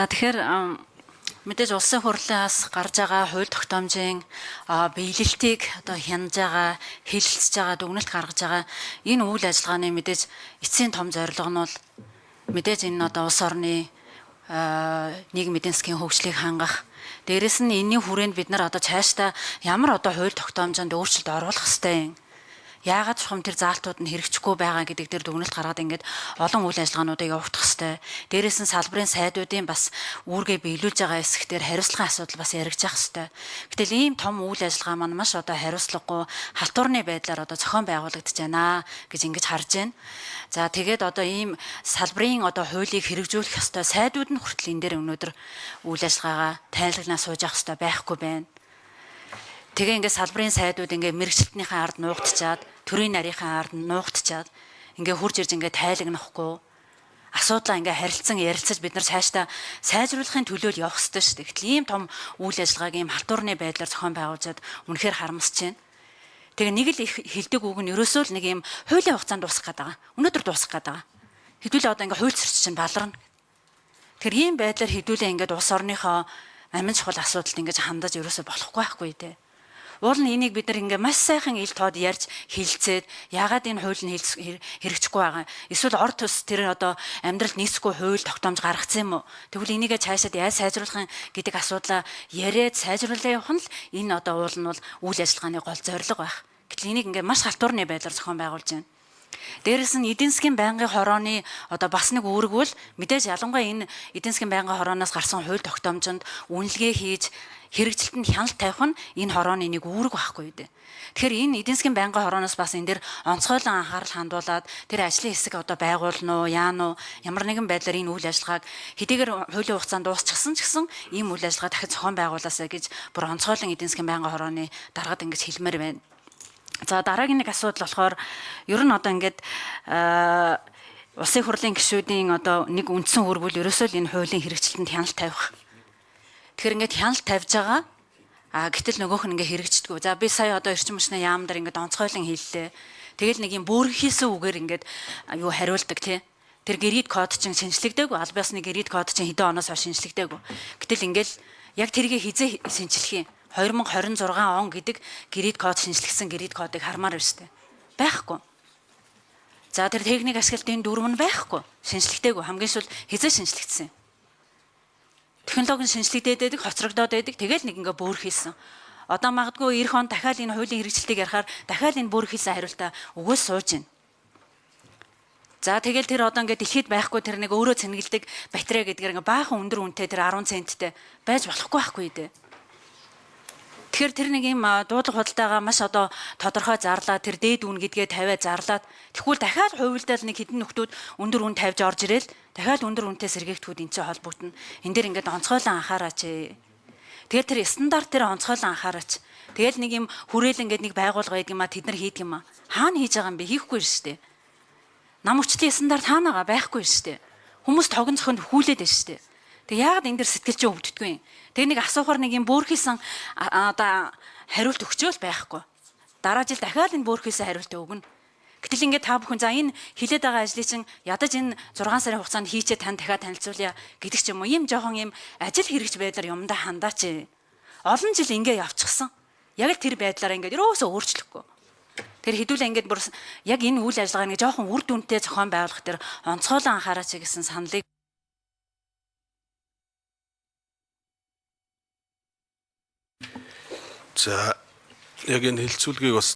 Тэгэхээр мэдээж улсын хурлаас гарч байгаа хууль тогтоомжийн биелэлтийг одоо хянаж байгаа, хэлэлцэж байгаа, дүгнэлт гаргаж байгаа энэ үйл ажиллагааны мэдээж эцсийн том зорилго нь бол мэдээж энэ одоо улс орны нийгмийн эдийн засгийн хөгжлийг хангах. Дээрэс нь энэний хүрээнд бид нар одоо цаашдаа ямар одоо хууль тогтоомжинд өөрчлөлт оруулах ёстой юм. Яагаад ч юм тэр заалтууд нь хэрэгжихгүй байгаа гэдэг дээр дүгнэлт гаргаад ингээд олон үйл ажиллагаануудыг явуулах хэрэгтэй. Дээрээс нь салбарын сайдуудын бас үүргээ биелүүлж байгаа хэсгээр хариуцлагын асуудал бас яригдчих хэрэгтэй. Гэтэл ийм том үйл ажиллагаа маань маш одоо хариуцлагагүй халтуурны байдлаар одоо зохион байгуулагдаж байна гэж ингэж харж байна. За тэгээд одоо ийм салбарын одоо хуулийг хэрэгжүүлэх ёстой сайдууд нь хүртэл энэ дээр өнөөдөр үйл ажиллагаагаа тайлагнаа сууж явах ёстой байхгүй байна. Тэгээ ингээд салбарын сайдууд ингээд мэрэгчлэтнийхээ ард нуугдчаад, төрийн нарийнхаа ард нуугдчаад ингээд хурж ирж ингээд тайлагнахгүй асуудлаа ингээд харилцан ярилцаж бид нар цаашдаа сайжруулахын төлөө л явах ёстой шүү дээ. Гэтэл ийм том үйл ажиллагааг ийм халтуурны байдлаар зохион байгуулжаад үнэхээр харамсаж байна. Тэгээ нэг л их хэлдэг үг нь ерөөсөө л нэг ийм хуулийн хугацаанд дуусах гээд байгаа. Өнөөдөр дуусах гээд байгаа. Хэдүүлээ одоо ингээд хууль зөрчил чинь баларна. Тэгэхээр ийм байдлаар хэдүүлээ ингээд улс орныхоо амин чухал асуудалд ингээд хандаж ерөөсөө болохгүй байхгүй дээ. Уул нь энийг бид нар ингээ маш сайхан ил тод ярьж хилцээд яагаад энэ хууль нь хэрэгжихгүй байгаа. Эсвэл орд тус тэр одоо амьдралд нийцэхгүй хууль тогтоомж гаргацсан юм уу? Тэгвэл энийгээ цаашаад яаж сайжруулах гэдэг асуудлаа яриад сайжруулаа явах нь л энэ одоо уул нь бол үйл ажиллагааны гол зорилго байх. Гэтэл энийг ингээ маш халтуурны байдлаар зохион байгуулж байна. Дээрээс нь эдийн засгийн байнгын хорооны одоо бас нэг үүрэг бол мэдээж ялангуяа энэ эдийн засгийн байнгын хорооноос гарсан хууль тогтоомжинд үнэлгээ хийж хэрэгжилтэнд хяналт тавих нь энэ хорооны нэг үүрэг байхгүй үү. Тэгэхээр энэ эдийн засгийн байнгын хорооноос бас энэ дэр онцгойлон анхаарал хандуулад тэр ажлын хэсэг одоо байгуулна уу, яана уу, ямар нэгэн байдлаар энэ үйл ажиллагааг хэдийгээр хуулийн хугацаанд дуусчихсан ч гэсэн ийм үйл ажиллагаа дахиж зохион байгуулаасаа гэж бүр онцгойлон эдийн засгийн байнгын хорооны даргад ингэж хэлмээр байна. За дараагийн нэг асуудал болохоор ер нь одоо ингээд улсын хурлын гишүүдийн одоо нэг үндсэн үүрэг бол ерөөсөө л энэ хуулийн хэрэгжилтэнд хяналт тавих. Тэгэхээр ингээд хяналт тавьж байгаа. Гэтэл нөгөөх нь ингээд хэрэгждэггүй. За би сая одоо эрчим хүчний яам дээр ингээд онцгойлон хэллээ. Тэгэл нэг юм бөөрхийсэн үгээр ингээд юу хариулдаг тий. Тэр гэрид код чинь шинжлэгдээгүй. Аль биесны гэрид код чинь хэдэн оноос хойш шинжлэгдээгүй. Гэтэл ингээд яг тэрийг хизээ шинжлэх юм. 2026 он гэдэг гэрид код шинжлэхсэн гэрид кодыг хармаар байна шүү дээ. Байхгүй. За тэр техник ашиглалтын дүрм нь байхгүй. Шинжлэхтэйг хамгийн сүүл хизээ шинжлэгдсэн. Технологи нь шинжлэгдээд байдаг, хоцрогдоод байдаг. Тэгэл нэг ингээ бөөр хийсэн. Одоо магадгүй эх он дахиад энэ хуулийн хэрэгжилтийг ярихаар дахиад энэ бөөр хийсэн хариултаа өгөөс сууж байна. За тэгэл тэр одоо ингээ дэлхийд байхгүй тэр нэг өөрөө цэнгэлдэг батарей гэдгээр ингээ баахан өндөр үнэтэй тэр 10 центтэй байж болохгүй байхгүй дээ. Тэгэхээр тэр нэг юм дуудлага худалдаага маш одоо тодорхой зарлаа тэр дээд үн гэдгээ тавиад зарлаад тэгвэл дахиад хувилдал нэг хэдэн нөхдүүд өндөр үн тавьж орж ирэл дахиад өндөр үнэтэй сэргээгдэхүүд энэ ч холбогдно. Энэ дээр ингээд онцгойлон анхаараач. Тэгэхээр тэр стандарт дээр онцгойлон анхаараач. Тэгэл нэг юм хүрээл ингээд нэг байгуулга байдаг юм а тэд нар хийдэг юм а. Хаана хийж байгаа юм бэ? Хийхгүй шүү дээ. Нам хүчлийн стандарт хаанаага байхгүй шүү дээ. Хүмүүс тогнцоход хүлээд байна шүү дээ. Тэг яагаад энэ дэр сэтгэлжээ өвддөггүй юм? Тэг нэг асуухаар нэг юм бөөрхийсэн одоо хариулт өгчөөл байхгүй. Дараа жил дахиад энэ бөөрхийсэн хариулт өгнө. Гэтэл ингээд та бүхэн за энэ хилээд байгаа ажлыг чинь ядаж энэ 6 сарын хугацаанд хийчээ тань дахиад танилцуулъя гэдэг ч юм уу. Ийм жоохон ийм ажил хэрэгж байдлаар юмдаа хандаач. Олон жил ингээд явчихсан. Яг л тэр байдлаараа ингээд ерөөсөө өөрчлөхгүй. Тэр хэдүүлээ ингээд бүр яг энэ үйл ажиллагааны жоохон үр дүнтэй зохион байгуулах тэр онцгойлон анхаараач гэсэн саналыг За яг энэ хэлцүүлгийг бас